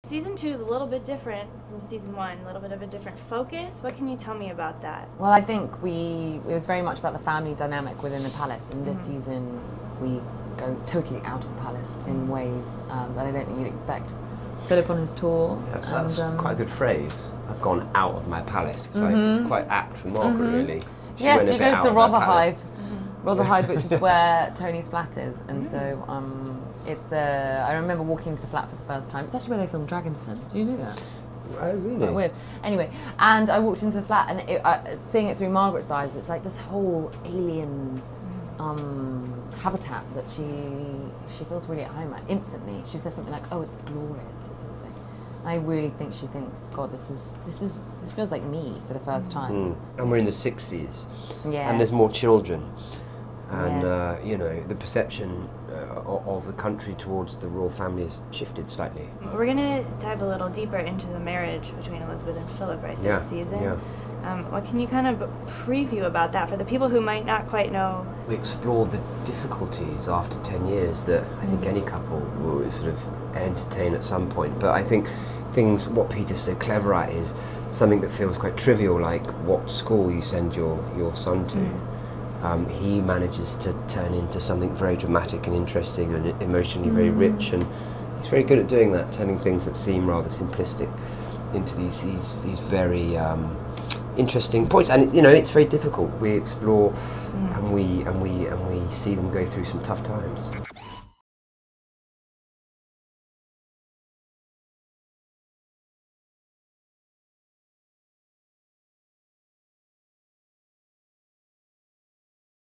Season 2 is a little bit different from season 1, a little bit of a different focus. What can you tell me about that? Well, I think it was very much about the family dynamic within the palace. In this season, we go totally out of the palace in ways that I don't think you'd expect. Philip on his tour. Yes, that's quite a good phrase. I've gone out of my palace. It's quite apt for Margaret, really. She goes to Rotherhithe. Rotherhithe, which is where Tony's flat is, and so it's. I remember walking into the flat for the first time. It's actually where they filmed Dragon's Den. Do you know that? Oh, really? Quite weird. Anyway, and I walked into the flat, and seeing it through Margaret's eyes, it's like this whole alien habitat that she feels really at home at instantly. She says something like, "Oh, it's glorious" or something. I really think she thinks, God, this feels like me for the first time. And we're in the 60s, yes. and there's more children, and you know, the perception of the country towards the royal family has shifted slightly. We're gonna dive a little deeper into the marriage between Elizabeth and Philip this season. Yeah. What can you kind of preview about that for the people who might not quite know? We explored the difficulties after 10 years that I think any couple will sort of entertain at some point. But I think what Peter's so clever at is something that feels quite trivial, like what school you send your son to. He manages to turn into something very dramatic and interesting and emotionally very rich, and he's very good at doing that, turning things that seem rather simplistic into these very interesting points. And you know, it's very difficult. We explore and we see them go through some tough times.